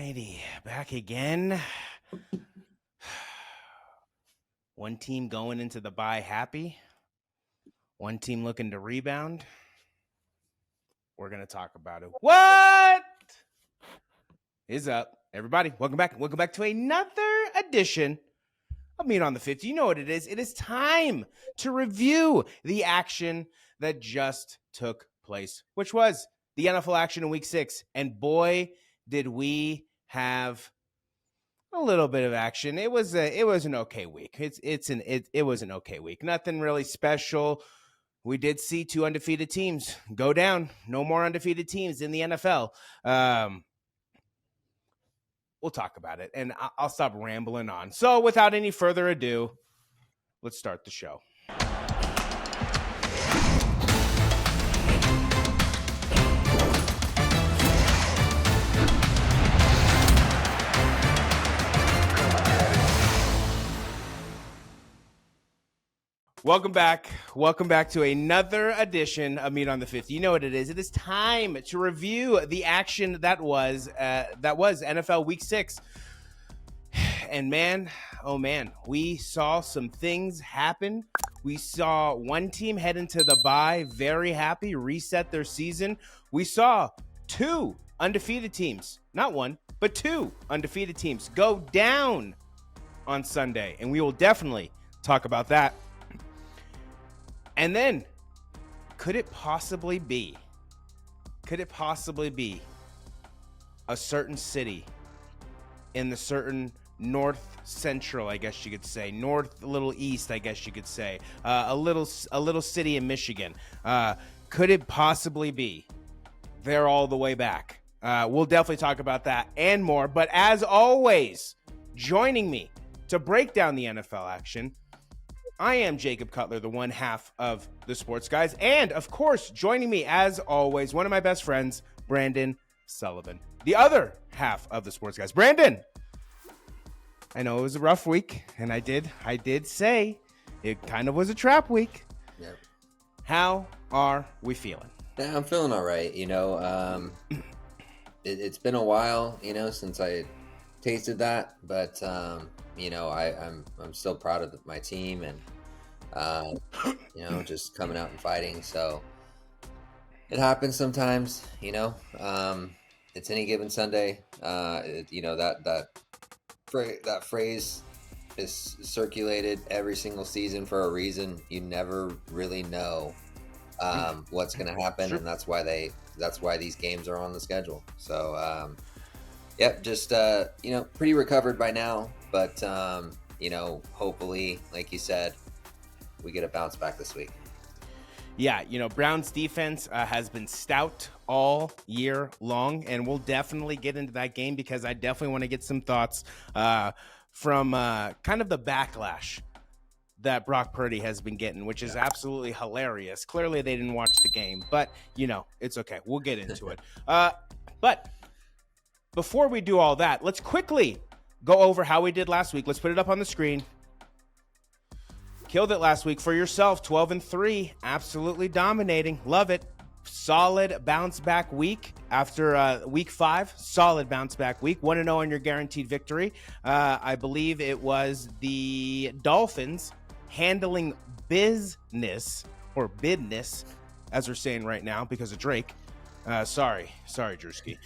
Alrighty, back again. One team going into the bye happy. One team looking to rebound. We're going to talk about it. What is up, everybody? Welcome back. Welcome back to another edition of Meet on the 50. You know what it is. It is time to review the action that just took place, which was the NFL action in Week 6. And boy, did we have a little bit of action. It was an okay week. It was an okay week. Nothing really special. We did see two undefeated teams go down. No more undefeated teams in the NFL. We'll talk about it, and I'll stop rambling on. So without any further ado, let's start the show. Welcome back. Welcome back to another edition of Meet on the 50. You know what it is. It is time to review the action that was NFL Week 6. And man, oh man, we saw some things happen. We saw one team head into the bye, very happy, reset their season. We saw two undefeated teams, not one, but two undefeated teams go down on Sunday. And we will definitely talk about that. And then, could it possibly be a certain city in the certain north central, I guess you could say, north, a little east, I guess you could say, a little city in Michigan? Could it possibly be they're all the way back? We'll definitely talk about that and more. But as always, joining me to break down the NFL action, I am Jacob Cutler, the one half of the Sports Guys. And, of course, joining me, as always, one of my best friends, Brandon Sullivan, the other half of the Sports Guys. Brandon, I know it was a rough week, and I did say it kind of was a trap week. Yep. How are we feeling? Yeah, I'm feeling all right. It's been a while, since I tasted that, but I'm still proud of my team and just coming out and fighting. So it happens sometimes. It's any given Sunday. That phrase is circulated every single season for a reason. You never really know what's going to happen, and that's why these games are on the schedule. So pretty recovered by now, but hopefully, like you said, we get a bounce back this week. Yeah, Brown's defense has been stout all year long, and we'll definitely get into that game because I definitely want to get some thoughts from kind of the backlash that Brock Purdy has been getting, which is absolutely hilarious. Clearly, they didn't watch the game, but, it's okay. We'll get into it. But before we do all that, let's quickly go over how we did last week. Let's put it up on the screen. Killed it last week for yourself, 12-3, absolutely dominating. Love it. Solid bounce back week after week 5. Solid bounce back week. 1-0 on your guaranteed victory. I believe it was the Dolphins handling business, or bidness, as we're saying right now because of Drake. Sorry, Drewski.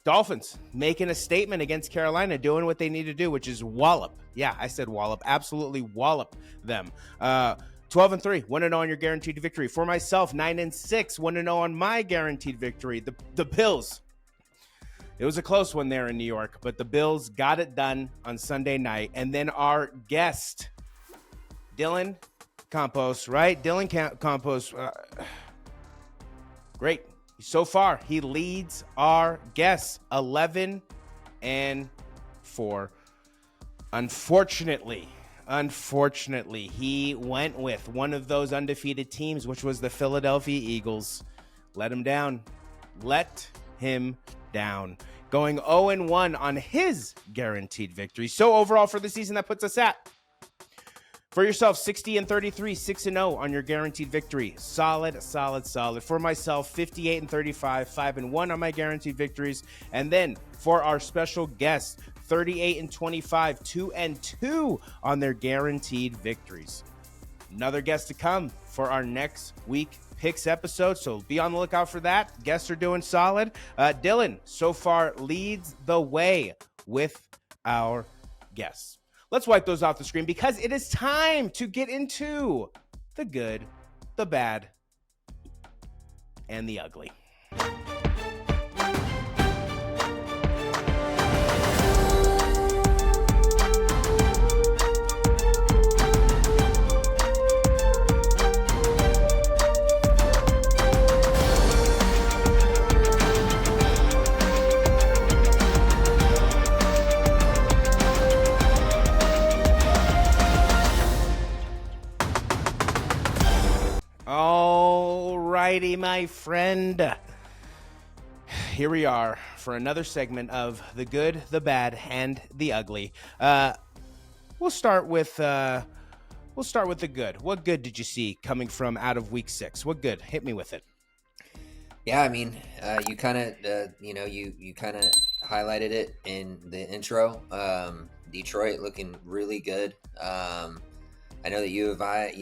Dolphins making a statement against Carolina, doing what they need to do, which is wallop. Yeah, I said wallop. Absolutely wallop them. 12-3, 1-0 on your guaranteed victory. For myself, 9-6, 1-0 on my guaranteed victory. The Bills. It was a close one there in New York, but the Bills got it done on Sunday night. And then our guest, Dylan Campos, right? Dylan Campos. Great. So far, he leads our guests 11-4. Unfortunately, he went with one of those undefeated teams, which was the Philadelphia Eagles. Let him down. Going 0-1 on his guaranteed victory. So overall for the season, that puts us at For yourself, 60-33, 6-0 on your guaranteed victory. Solid. For myself, 58-35, 5-1 on my guaranteed victories. And then for our special guest, 38-25, 2-2 on their guaranteed victories. Another guest to come for our next week picks episode, so be on the lookout for that. Guests are doing solid. Dylan so far leads the way with our guests. Let's wipe those off the screen because it is time to get into the good, the bad, and the ugly. Alrighty, my friend. Here we are for another segment of the good, the bad, and the ugly. We'll start with the good. What good did you see coming from out of week 6? What good? Hit me with it. Yeah, I mean, you kind of, you kind of highlighted it in the intro. Detroit looking really good. I know that you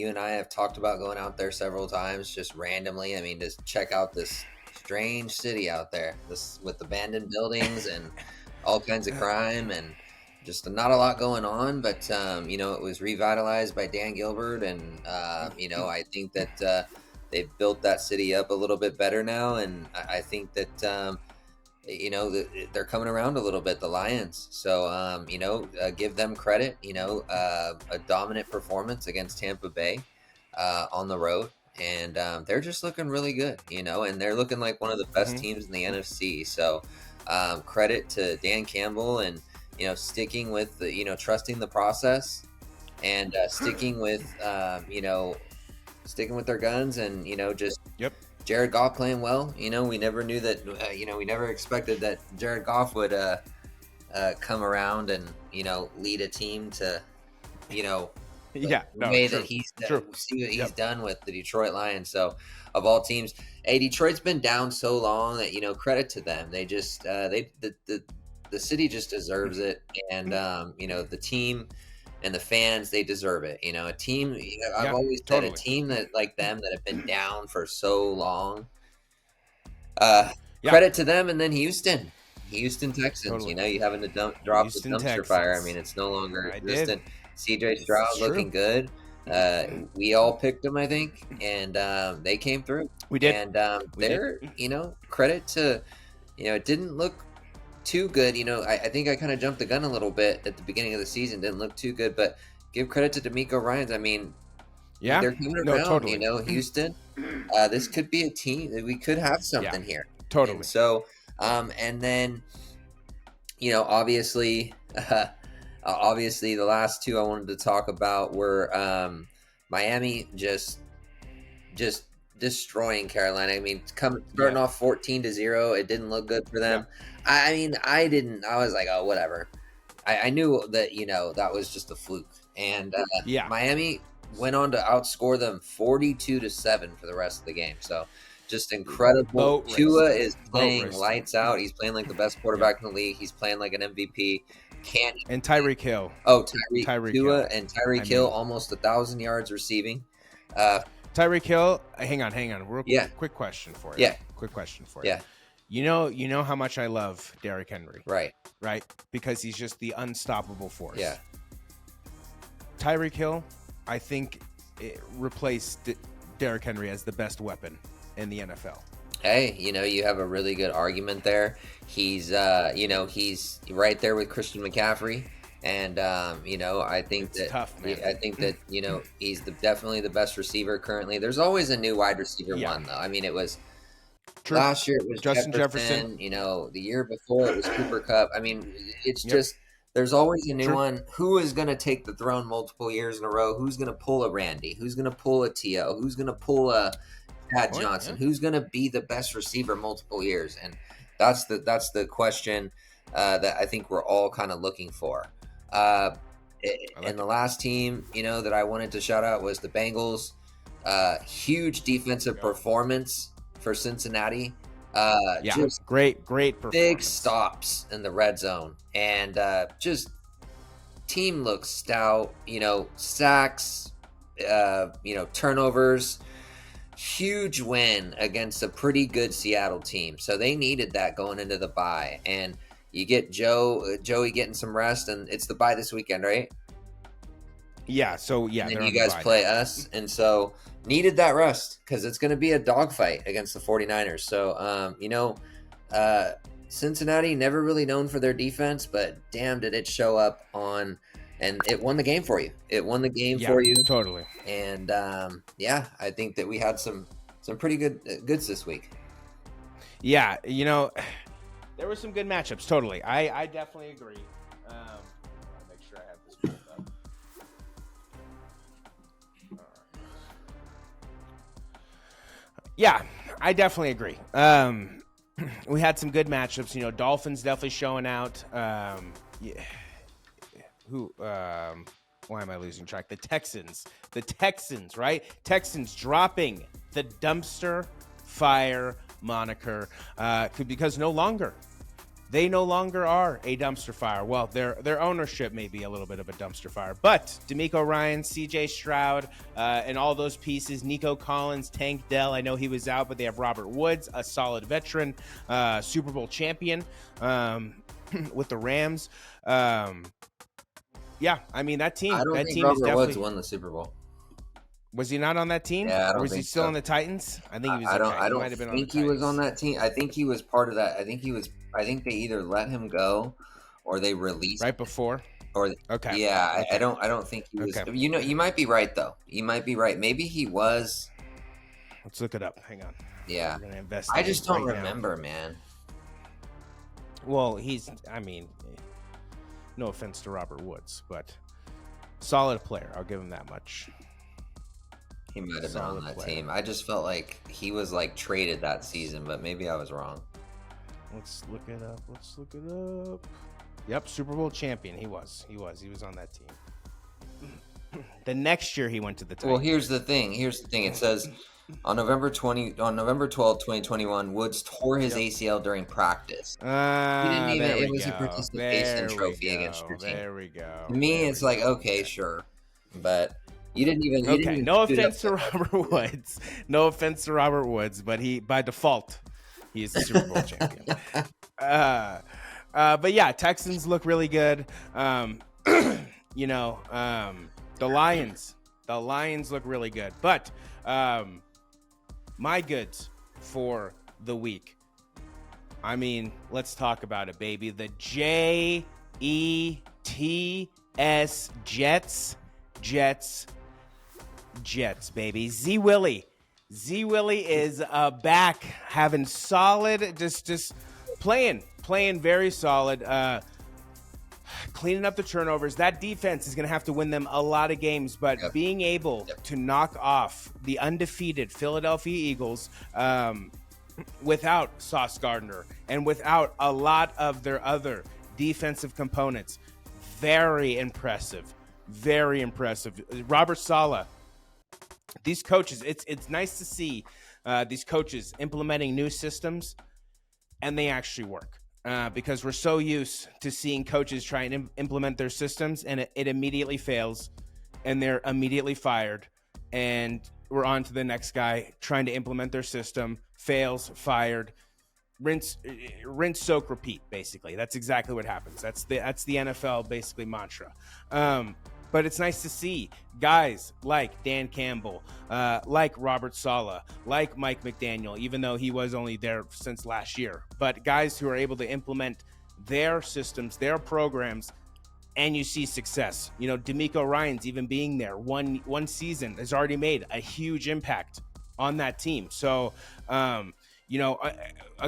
and I have talked about going out there several times, just randomly. I mean, just check out this strange city out there, this with abandoned buildings and all kinds of crime and just not a lot going on. But it was revitalized by Dan Gilbert, and I think that they've built that city up a little bit better now, and I think that. They're coming around a little bit, the Lions. So, give them credit, a dominant performance against Tampa Bay on the road. And they're just looking really good, and they're looking like one of the best teams in the NFC. So credit to Dan Campbell and, sticking with the, trusting the process and sticking with their guns and, just Jared Goff playing well. We never knew that. We never expected that Jared Goff would come around and lead a team to that he's see what he's done with the Detroit Lions. So of all teams, Detroit's been down so long that credit to them. They just the city just deserves it, and the team and the fans, they deserve it. A team, I've always said a team that like them that have been down for so long. Credit to them. And then Houston Texans. You having to drop Houston, the dumpster Texans. Fire. I mean, it's no longer existent. CJ Stroud looking good. We all picked them, I think, and they came through. We did, and they're credit to it didn't look too good. I think I kind of jumped the gun a little bit at the beginning of the season. Didn't look too good, but give credit to D'Amico Ryans. I mean, they're coming around. Totally. Houston. This could be a team that we could have something here. Totally. And so, and then, obviously, the last two I wanted to talk about were Miami just destroying Carolina. I mean, starting off 14-0, it didn't look good for them. I mean, I was like, oh, whatever. I knew that that was just a fluke, and Miami went on to outscore them 42-7 for the rest of the game. So just incredible. Tua is playing lights out. He's playing like the best quarterback in the league. He's playing like an MVP. And Tyreek Hill. Oh, Tyreek Tua and Tyreek Hill almost 1,000 yards receiving. Tyreek Hill, hang on. Quick question for you. Quick question for you. You know how much I love Derrick Henry. Right. Because he's just the unstoppable force. Yeah. Tyreek Hill, I think, replaced Derrick Henry as the best weapon in the NFL. Hey, you have a really good argument there. He's he's right there with Christian McCaffrey. And I think it's tough, man. I think that he's definitely the best receiver currently. There's always a new wide receiver one though. I mean, it was last year it was Justin Jefferson. The year before it was Cooper Kupp. I mean, it's just there's always a new one. Who is going to take the throne multiple years in a row? Who's going to pull a Randy? Who's going to pull a T.O.? Who's going to pull a Chad Johnson? Who's going to be the best receiver multiple years? And that's the question that I think we're all kind of looking for. I like And the it. last team, that I wanted to shout out was the Bengals. Huge defensive Go. performance for Cincinnati. Yeah, Just great big performance. stops in the red zone, and just team looks stout. Sacks, turnovers. Huge win against a pretty good Seattle team. So they needed that going into the bye, and you get Joey getting some rest, and it's the bye this weekend, right? Yeah, so And yeah, then they're you on the guys bye play now. us, and so needed that rest because it's going to be a dogfight against the 49ers. So uh, Cincinnati never really known for their defense, but damn did it show up on, and it won the game for you. It won the game Yeah, for you. totally. And yeah, I think that we had some pretty goods this week. Yeah, there were some good matchups. Totally, I definitely agree. I'll make sure I have this pulled up. Yeah, I definitely agree. We had some good matchups. Dolphins definitely showing out. Yeah. Why am I losing track? The Texans, right? Texans dropping the dumpster fire moniker because they no longer are a dumpster fire. Well, their ownership may be a little bit of a dumpster fire, but D'Amico Ryan, C.J. Stroud, and all those pieces, Nico Collins, Tank Dell, I know he was out, but they have Robert Woods, a solid veteran, Super Bowl champion with the Rams. Yeah, I mean, that I team don't think is Robert Woods definitely... won the Super Bowl. Was he not on that team? Yeah, I Or don't was he think still so. on the Titans? I think he was. I He don't might have been on the think he was on Titans. that team. I think he was part of that. I think they either let him go or they released Right before? or Okay. yeah, I Okay. don't think he was. Okay. You might be right though. You might be right. Maybe he was. Let's look it up. Hang on. Yeah. We're going to I investigate just don't right now. remember, man. Well, no offense to Robert Woods, but solid player. I'll give him that much. He might have been on Solid that player. team. I just felt like he was like traded that season, but maybe I was wrong. Let's look it up. Yep, Super Bowl champion. He was on that team. The next year he went to the Titans. Well, here's the thing. It says on November 12th, 2021, Woods tore his ACL during practice. He didn't even. It was a participation trophy against your team. There we go. To me, it's like okay, sure, but you didn't even. Okay, no suit up offense to Robert Woods. No offense to Robert Woods, but he, by default, he is the Super Bowl champion. But yeah, Texans look really good. The Lions look really good. But my goods for the week. I mean, let's talk about it, baby. The Jets, baby. Z Willie is back, having solid, just playing very solid, cleaning up the turnovers. That defense is going to have to win them a lot of games, but being able to knock off the undefeated Philadelphia Eagles without Sauce Gardner and without a lot of their other defensive components, very impressive. Robert Saleh. These coaches, it's nice to see these coaches implementing new systems, and they actually work because we're so used to seeing coaches try and implement their systems, and it immediately fails, and they're immediately fired, and we're on to the next guy trying to implement their system, fails, fired, rinse, soak, repeat. Basically, that's exactly what happens. That's the NFL basically mantra. But it's nice to see guys like Dan Campbell, like Robert Saleh, like Mike McDaniel, even though he was only there since last year. But guys who are able to implement their systems, their programs, and you see success. D'Amico Ryan's even being there one season has already made a huge impact on that team. So, a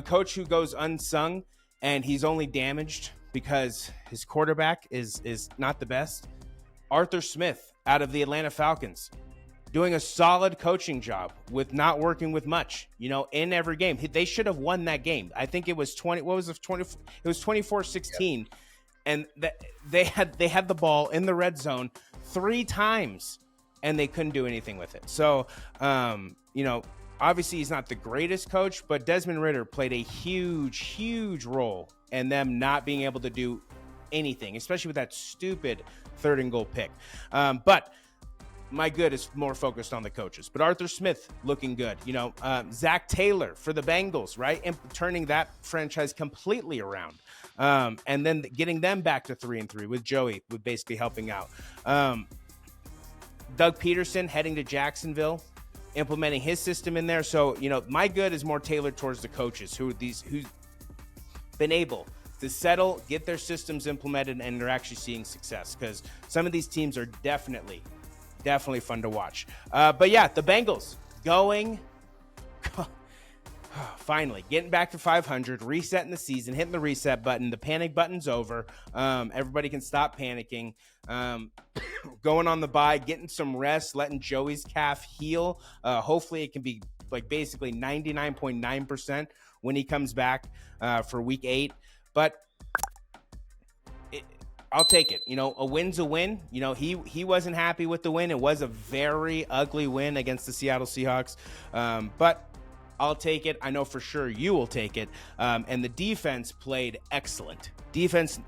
coach who goes unsung and he's only damaged because his quarterback is not the best. Arthur Smith out of the Atlanta Falcons doing a solid coaching job with not working with much, in every game. They should have won that game. I think it was 20. What was it? 20. It was 24-16. and they had the ball in the red zone 3 times, and they couldn't do anything with it. So, obviously he's not the greatest coach, but Desmond Ridder played a huge role in them not being able to do anything, especially with that stupid 3rd and goal pick. But my good is more focused on the coaches. But Arthur Smith looking good. Zach Taylor for the Bengals, right? And turning that franchise completely around. And then getting them back to 3-3 with Joey, with basically helping out. Doug Peterson heading to Jacksonville, implementing his system in there. So, my good is more tailored towards the coaches who've been able to settle, get their systems implemented, and they're actually seeing success, because some of these teams are definitely fun to watch. But yeah, the Bengals going finally getting back to 500, resetting the season, hitting the reset button. The panic button's over. Everybody can stop panicking. Going on the bye, getting some rest, letting Joey's calf heal. Hopefully it can be like basically 99.9% when he comes back for week 8. But I'll take it. A win's a win. He wasn't happy with the win. It was a very ugly win against the Seattle Seahawks. But I'll take it. I know for sure you will take it. And the defense played excellent. Defense,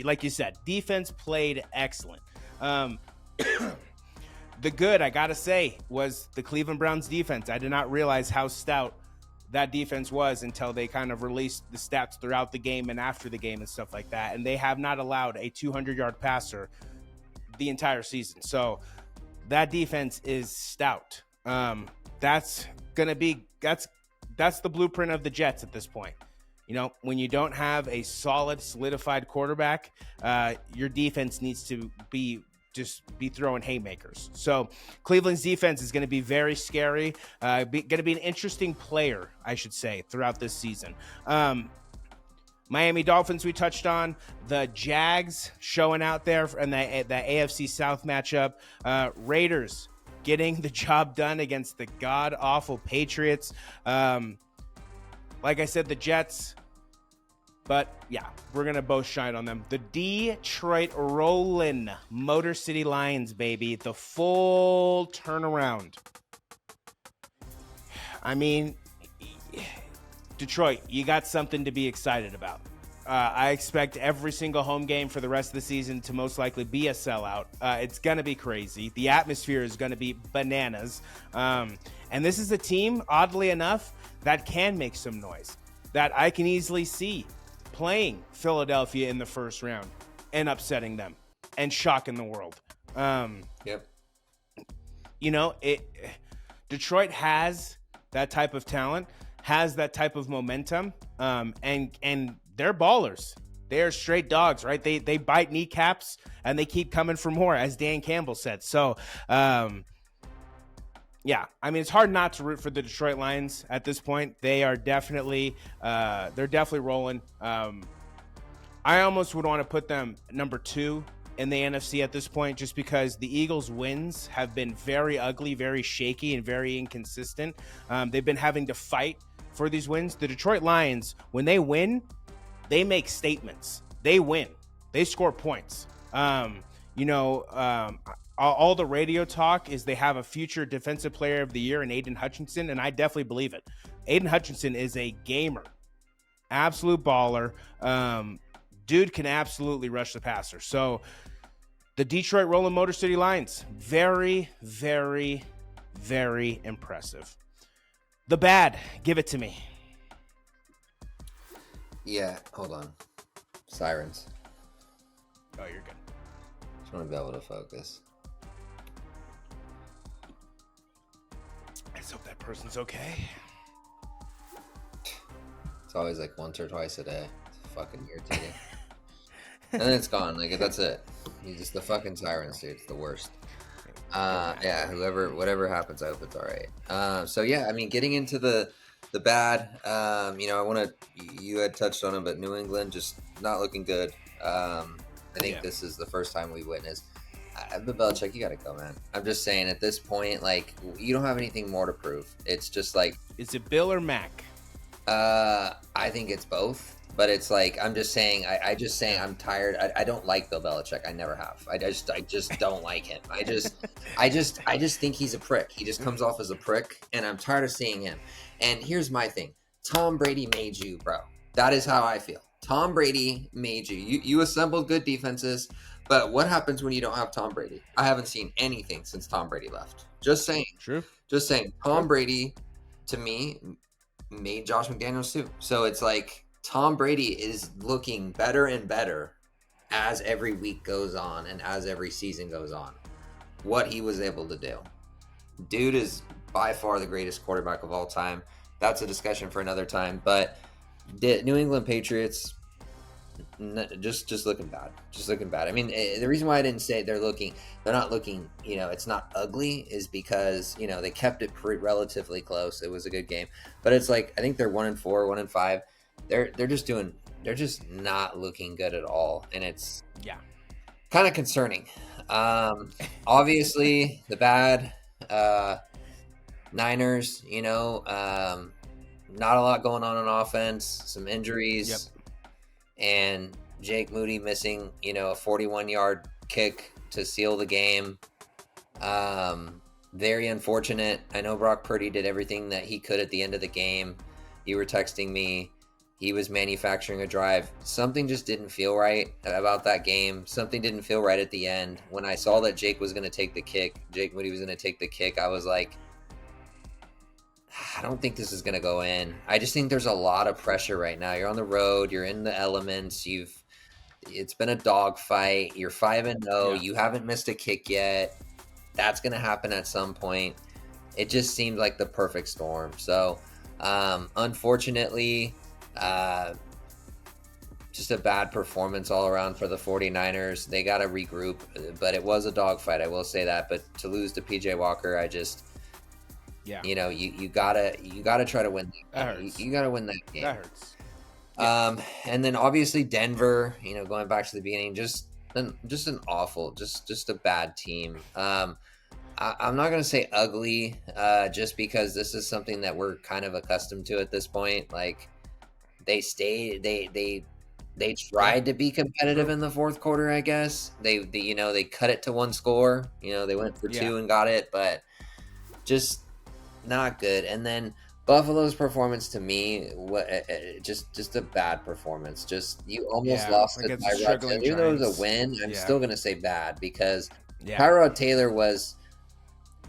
like you said, defense played excellent. The good, I got to say, was the Cleveland Browns defense. I did not realize how stout that defense was until they kind of released the stats throughout the game and after the game and stuff like that. And they have not allowed a 200-yard passer the entire season. So that defense is stout. That's the blueprint of the Jets at this point. When you don't have a solid, solidified quarterback, your defense needs to be throwing haymakers. So Cleveland's defense is going to be very scary. Going to be an interesting player, I should say, throughout this season. Miami Dolphins we touched on. The Jags showing out there in the AFC South matchup. Raiders getting the job done against the god-awful Patriots. Like I said, the Jets. But, yeah, we're going to both shine on them. The Detroit Rollin' Motor City Lions, baby. The full turnaround. I mean, Detroit, you got something to be excited about. I expect every single home game for the rest of the season to most likely be a sellout. It's going to be crazy. The atmosphere is going to be bananas. And this is a team, oddly enough, that can make some noise, that I can easily see playing Philadelphia in the first round and upsetting them and shocking the world. Yep. Detroit has that type of talent, has that type of momentum, and they're ballers. They're straight dogs, right? They bite kneecaps and they keep coming for more, as Dan Campbell said. So, yeah, I mean, it's hard not to root for the Detroit Lions at this point. They are definitely, they're definitely rolling. I almost would want to put them number 2 in the NFC at this point, just because the Eagles' wins have been very ugly, very shaky, and very inconsistent. They've been having to fight for these wins. The Detroit Lions, when they win, they make statements. They win. They score points. All the radio talk is they have a future defensive player of the year in Aiden Hutchinson, and I definitely believe it. Aiden Hutchinson is a gamer, absolute baller. Dude can absolutely rush the passer. So the Detroit Rollin' Motor City Lions, very, very, very impressive. The bad, give it to me. Yeah, hold on. Sirens. Oh, you're good. Just want to be able to focus. Let's hope that person's okay. It's always like once or twice a day. It's fucking irritating. And then it's gone. Like, that's it. You just, the fucking sirens, dude. It's the worst. Yeah, whatever happens, I hope it's all right. So yeah, I mean, getting into the bad, you had touched on it, but New England just not looking good. I think this is the first time we witnessed. But Belichick, you gotta go, man. I'm just saying, at this point, like, you don't have anything more to prove. It's just like, is it Bill or Mac? I think it's both. But it's like I'm just saying. I just saying I'm tired. I don't like Bill Belichick. I never have. I just don't like him. I just think he's a prick. He just comes off as a prick, and I'm tired of seeing him. And here's my thing: Tom Brady made you, bro. That is how I feel. Tom Brady made you. You assembled good defenses, but what happens when you don't have Tom Brady? I haven't seen anything since Tom Brady left. Just saying. True. Just saying. Tom Brady, to me, made Josh McDaniels too. So it's like Tom Brady is looking better and better as every week goes on and as every season goes on. What he was able to do. Dude is by far the greatest quarterback of all time. That's a discussion for another time. But the New England Patriots, just looking bad. Just looking bad. I mean, the reason why I didn't say they're not looking, it's not ugly is because, they kept it relatively close. It was a good game. But it's like, I think they're 1-4, 1-5. They're just not looking good at all. And it's kind of concerning. Obviously the bad Niners, not a lot going on offense, some injuries, and Jake Moody missing, a 41-yard kick to seal the game. Very unfortunate. I know Brock Purdy did everything that he could at the end of the game. You were texting me. He was manufacturing a drive. Something just didn't feel right about that game. Something didn't feel right at the end. When I saw that Jake was going to take the kick, Jake Moody was going to take the kick, I was like, I don't think this is going to go in. I just think there's a lot of pressure right now. You're on the road. You're in the elements. It's been a dogfight. You're 5-0. Yeah. You haven't missed a kick yet. That's going to happen at some point. It just seemed like the perfect storm. So, unfortunately, just a bad performance all around for the 49ers. They got to regroup, but it was a dogfight. I will say that. But to lose to PJ Walker, you gotta try to win. You gotta win that game. That hurts. And then obviously Denver. Going back to the beginning, just an awful, just a bad team. I'm not gonna say ugly, just because this is something that we're kind of accustomed to at this point. Like they tried to be competitive in the fourth quarter. I guess they cut it to one score. They went for two and got it, but just not good. And then Buffalo's performance to me, just a bad performance. Just you almost lost to Tyrod Taylor. Even though it was a win, I'm still gonna say bad because Tyrod Taylor was.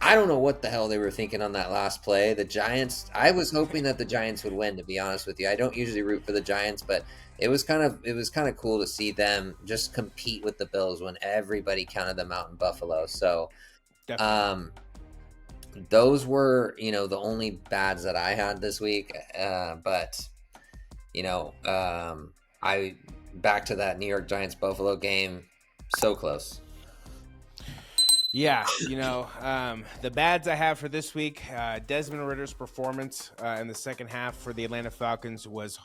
I don't know what the hell they were thinking on that last play. The Giants. I was hoping that the Giants would win. To be honest with you, I don't usually root for the Giants, but it was kind of cool to see them just compete with the Bills when everybody counted them out in Buffalo. So, those were, the only bads that I had this week. But, I back to that New York Giants Buffalo game, so close. Yeah, the bads I have for this week, Desmond Ritter's performance in the second half for the Atlanta Falcons was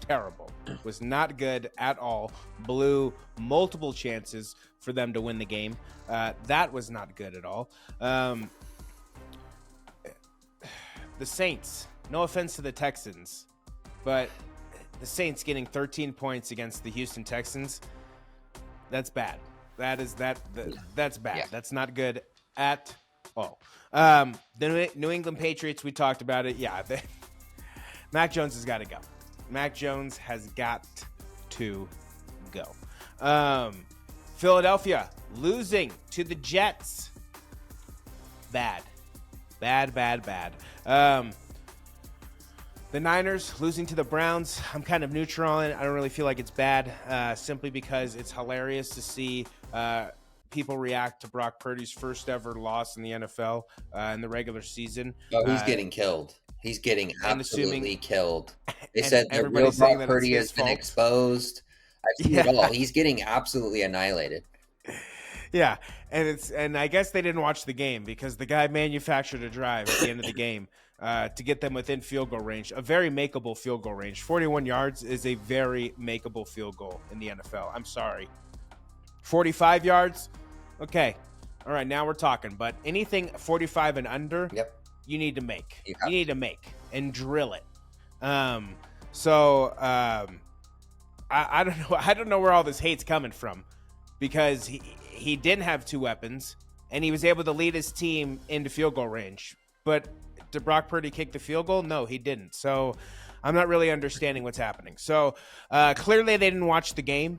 terrible. Was not good at all. Blew multiple chances for them to win the game. That was not good at all. The Saints, no offense to the Texans, but the Saints getting 13 points against the Houston Texans, that's bad. That's bad. Yeah. That's not good at all. The New England Patriots, we talked about it. Yeah, Mac Jones has got to go. Mac Jones has got to go. Philadelphia losing to the Jets. Bad. The Niners losing to the Browns, I'm kind of neutral on it. I don't really feel like it's bad, simply because it's hilarious to see people react to Brock Purdy's first ever loss in the NFL in the regular season. Oh, he's getting killed. He's getting absolutely killed. They said the real Brock Purdy has been exposed. I've seen it all. He's getting absolutely annihilated. Yeah, and I guess they didn't watch the game because the guy manufactured a drive at the end of the game to get them within field goal range, a very makeable field goal range. 41 yards is a very makeable field goal in the NFL. I'm sorry. 45 yards? Okay. All right, now we're talking. But anything 45 and under, you need to make. You need to make and drill it. I don't know. I don't know where all this hate's coming from, because he didn't have two weapons, and he was able to lead his team into field goal range. But did Brock Purdy kick the field goal? No, he didn't. So I'm not really understanding what's happening. So clearly they didn't watch the game.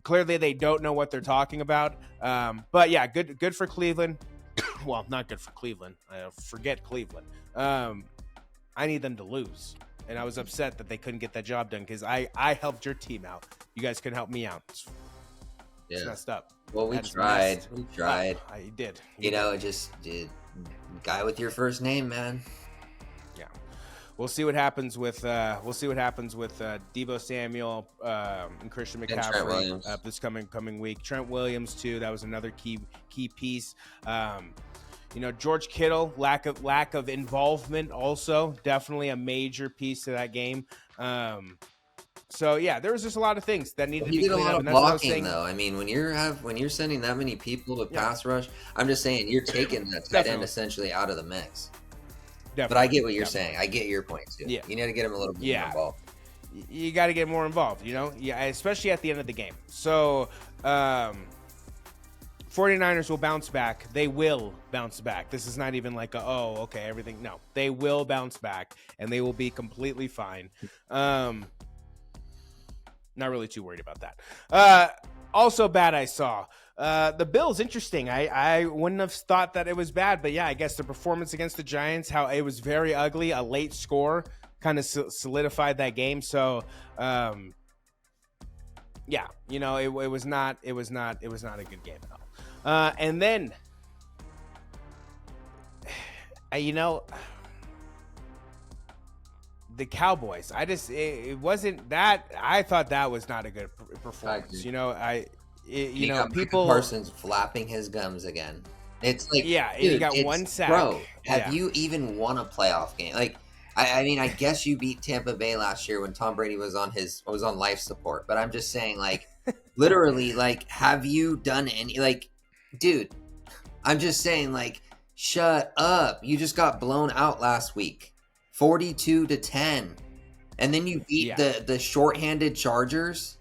Clearly they don't know what they're talking about. But yeah, good for Cleveland. Well, not good for Cleveland. Forget Cleveland. I need them to lose. And I was upset that they couldn't get that job done, because I helped your team out. You guys couldn't help me out. It's messed up. Well, we tried. We tried. You did. You know, guy with your first name, man. Yeah. We'll see what happens with Deebo Samuel and Christian McCaffrey this coming week. Trent Williams too. That was another key piece. George Kittle, lack of involvement, also definitely a major piece to that game. So yeah, there was just a lot of things that needed to be cleaned up. He did a lot of blocking, though. I mean, when you're sending that many people to pass rush, I'm just saying you're taking that tight end essentially out of the mix. Definitely. But I get what you're saying. I get your point too. Yeah. You need to get him a little bit more involved. You got to get more involved, especially at the end of the game. So 49ers will bounce back. They will bounce back. This is not even like everything. No, they will bounce back, and they will be completely fine. Not really too worried about that. Also bad I saw. The Bills, interesting. I wouldn't have thought that it was bad, but yeah, I guess the performance against the Giants, how it was very ugly, a late score kind of solidified that game. So, yeah, it was not a good game at all. And then, the Cowboys, it wasn't that. I thought that was not a good performance. People Parsons flapping his gums again. It's like, dude, he got one sack. Bro, have you even won a playoff game? Like, I mean, I guess you beat Tampa Bay last year when Tom Brady was on life support. But I'm just saying, like, literally, like, have you done any? Like, dude, I'm just saying, like, shut up. You just got blown out last week, 42-10, and then you beat the shorthanded Chargers,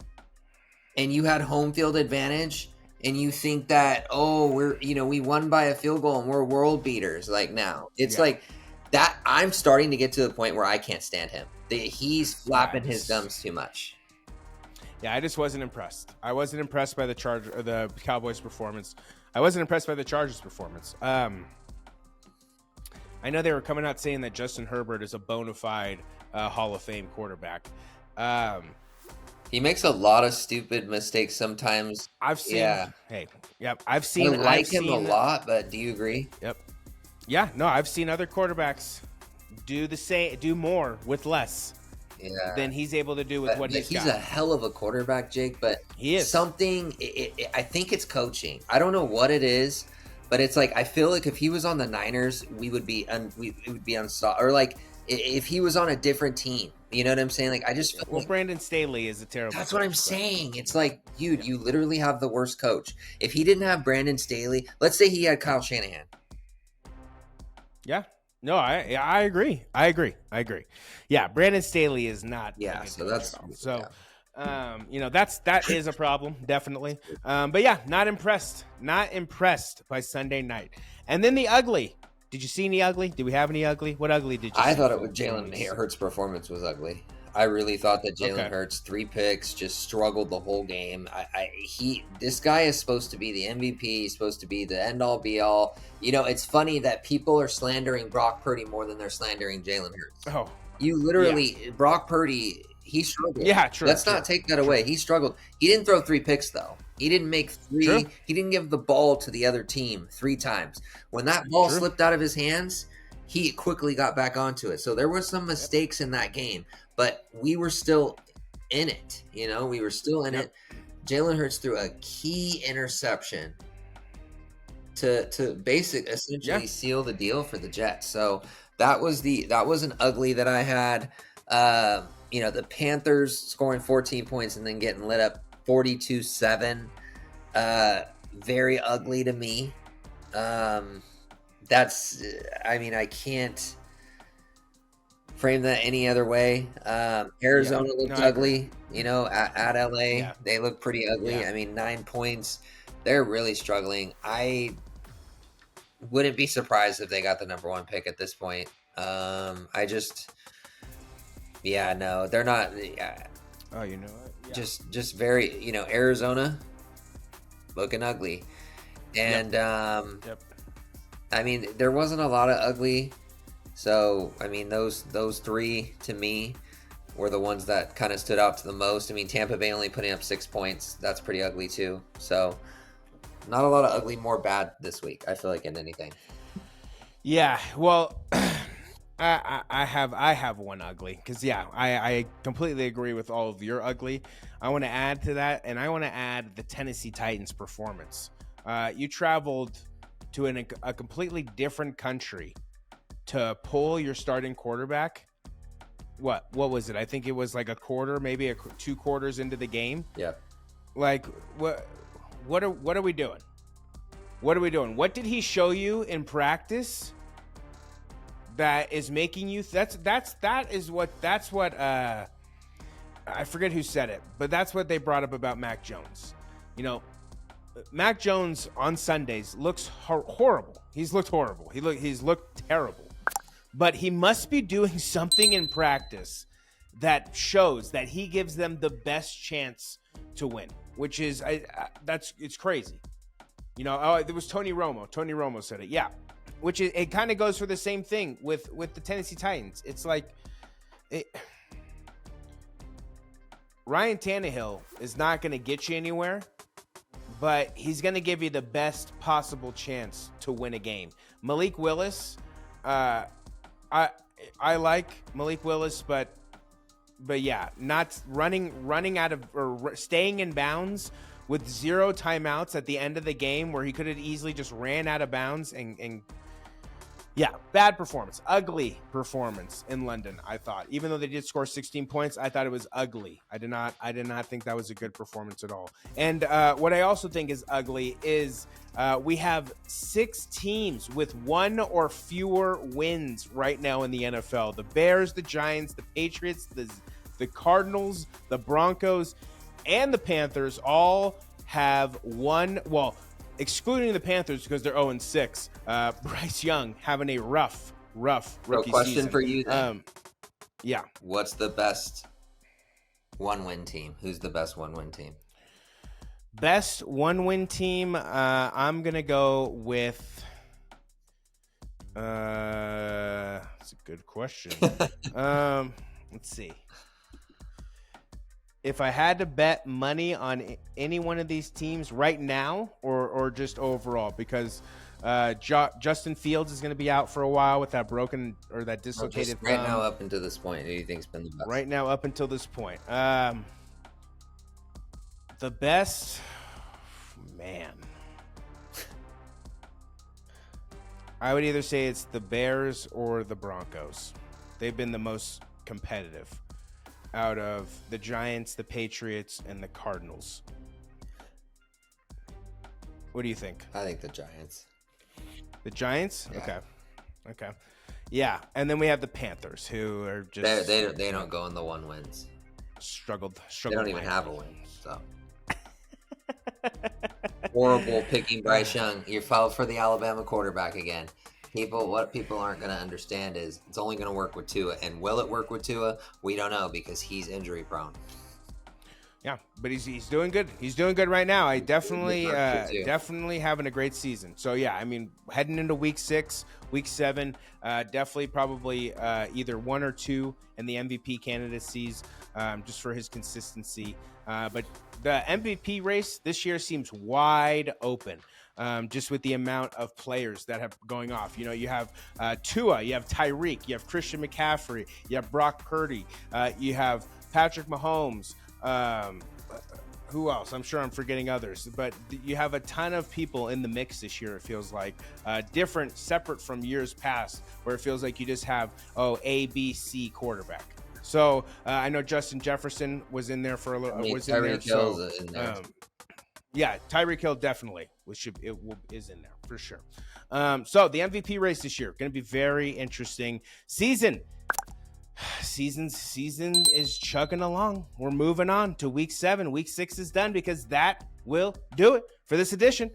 and you had home field advantage, and you think that we won by a field goal and we're world beaters. Like, now it's like that. I'm starting to get to the point where I can't stand him. He's flapping his gums too much. Yeah, I just wasn't impressed. I wasn't impressed by the Cowboys' performance. I wasn't impressed by the Chargers' performance. I know they were coming out saying that Justin Herbert is a bona fide Hall of Fame quarterback. He makes a lot of stupid mistakes sometimes. I've seen. I've seen. I like him a lot, but do you agree? Yep. Yeah. No, I've seen other quarterbacks do more with less. Yeah. Than he's able to do with what he's got. He's a hell of a quarterback, Jake, but he is. I think it's coaching. I don't know what it is, but it's like, I feel like if he was on the Niners, we would be unstoppable. Or like if he was on a different team, you know what I'm saying? Like, I just feel like Brandon Staley is a terrible. That's what I'm saying. It's like, dude, you literally have the worst coach. If he didn't have Brandon Staley, let's say he had Kyle Shanahan. Yeah. No, I agree. Yeah, Brandon Staley is not. Yeah, so that's that is a problem, definitely. But yeah, not impressed by Sunday night. And then the ugly. Did you see any ugly? Did we have any ugly? What ugly did you see? I thought Jalen Hurts' performance was ugly. I really thought that Jalen Hurts, 3 picks, just struggled the whole game. This guy is supposed to be the MVP. He's supposed to be the end all be all. It's funny that people are slandering Brock Purdy more than they're slandering Jalen Hurts. Oh, you literally, Brock Purdy, he struggled. Yeah, true. Let's not take that away. He struggled. He didn't throw 3 picks though. He didn't make 3. True. He didn't give the ball to the other team 3 times. When that ball slipped out of his hands, he quickly got back onto it. So there were some mistakes in that game, but we were still in it. We were still in it. Jalen Hurts threw a key interception to essentially seal the deal for the Jets. So that was an ugly that I had. The Panthers scoring 14 points and then getting lit up 42-7. Very ugly to me. I can't. frame that any other way. Arizona No, looked I agree. ugly, at LA. Yeah, They look pretty ugly. yeah. I mean, 9 points. They're really struggling. I wouldn't be surprised if they got the number one pick at this point. I just, yeah, no, they're not. Yeah, Oh, you know what? Yeah. just very, Arizona looking ugly, and Yep. I mean, there wasn't a lot of ugly. So, I mean, those three to me were the ones that kind of stood out to the most. I mean, Tampa Bay only putting up 6 points. That's pretty ugly too. So, not a lot of ugly, more bad this week, I feel like, in anything. Yeah. Well, I have one ugly because I completely agree with all of your ugly. I want to add to that, and I want to add the Tennessee Titans performance. You traveled to a completely different country to pull your starting quarterback. What was it? I think it was like a quarter, maybe 2 quarters into the game. Yeah. Like what are we doing? What are we doing? What did he show you in practice that is making you that's what I forget who said it, but that's what they brought up about Mac Jones. Mac Jones on Sundays looks horrible. He's looked horrible. He's looked terrible. But he must be doing something in practice that shows that he gives them the best chance to win, which is it's crazy. It was Tony Romo. Tony Romo said it. Yeah, which it kind of goes for the same thing with the Tennessee Titans. It's like Ryan Tannehill is not going to get you anywhere, but he's going to give you the best possible chance to win a game. Malik Willis, I like Malik Willis, but yeah, not running out of or staying in bounds with 0 timeouts at the end of the game where he could have easily just ran out of bounds and bad performance, ugly performance in London. I thought, even though they did score 16 points, I thought it was ugly. I did not think that was a good performance at all. And what I also think is ugly is we have 6 teams with 1 or fewer wins right now in the NFL. The Bears, the Giants, the Patriots, the Cardinals, the Broncos, and the Panthers all have one. Well, excluding the Panthers because they're 0-6. Bryce Young having a rough rookie question season. for you then. Yeah. What's the best one-win team? Who's the best one-win team? Best one-win team, I'm going to go with... that's a good question. Let's see. If I had to bet money on any one of these teams right now or just overall, because Justin Fields is going to be out for a while with that broken or that dislocated thumb. Right now up until this point, who do you think's been the best? Right now up until this point. The best, man. I would either say it's the Bears or the Broncos. They've been the most competitive out of the Giants, the Patriots, and the Cardinals. What do you think? I think the Giants. The Giants? Yeah. Okay. Yeah, and then we have the Panthers, who are just they don't go in the 1 wins. Struggled. They don't even have a win. So horrible picking Bryce Young. You fell for the Alabama quarterback again. What people aren't going to understand is it's only going to work with Tua. And will it work with Tua? We don't know because he's injury prone. Yeah, but he's doing good. He's doing good right now. I definitely having a great season. So yeah, I mean, heading into week 6, week 7, definitely probably either 1 or 2 in the MVP candidacies, just for his consistency. But the MVP race this year seems wide open. Just with the amount of players that have going off. You have Tua, you have Tyreek, you have Christian McCaffrey, you have Brock Purdy, you have Patrick Mahomes. Who else? I'm sure I'm forgetting others, but you have a ton of people in the mix this year. It feels like different, separate from years past, where it feels like you just have A, B, C quarterback. So I know Justin Jefferson was in there for a little. Was in there. So, in there. Yeah, Tyreek Hill definitely is in there for sure. So the MVP race this year going to be very interesting. Season season is chugging along. We're moving on to week 7. Week 6 is done because that will do it for this edition.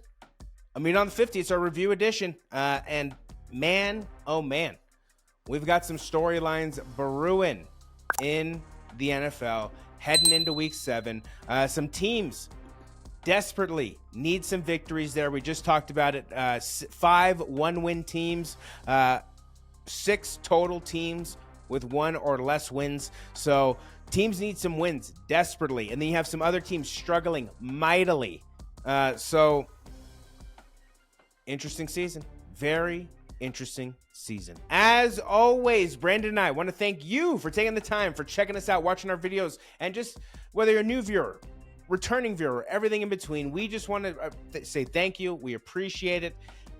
I mean, on the 50, it's our review edition. And man, oh man, we've got some storylines brewing in the NFL heading into week 7. Some teams desperately need some victories there. We just talked about it. 5 one-win teams, 6 total teams with 1 or less wins. So teams need some wins desperately. And then you have some other teams struggling mightily. So interesting season. Very interesting season. As always, Brandon and I want to thank you for taking the time, for checking us out, watching our videos, and just whether you're a new viewer, returning viewer, everything in between, we just want to say thank you. We appreciate it.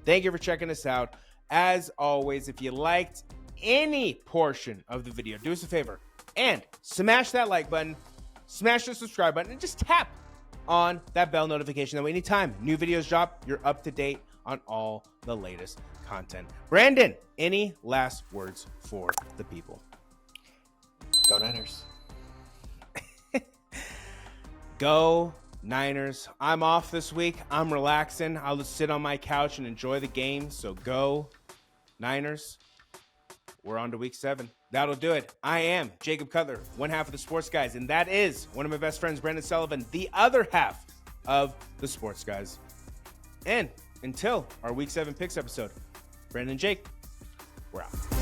Thank you for checking us out. As always, if you liked any portion of the video, do us a favor and smash that like button, smash the subscribe button, and just tap on that bell notification. That way, anytime new videos drop, you're up to date on all the latest content. Brandon, any last words for the people? Go Niners. Go Niners. I'm off this week. I'm relaxing. I'll just sit on my couch and enjoy the game. So go Niners. We're on to week 7. That'll do it. I am Jacob Cutler, one half of the Sports Guys, and that is one of my best friends, Brandon Sullivan, the other half of the Sports Guys. And until our week 7 picks episode, Brandon and Jake, we're out.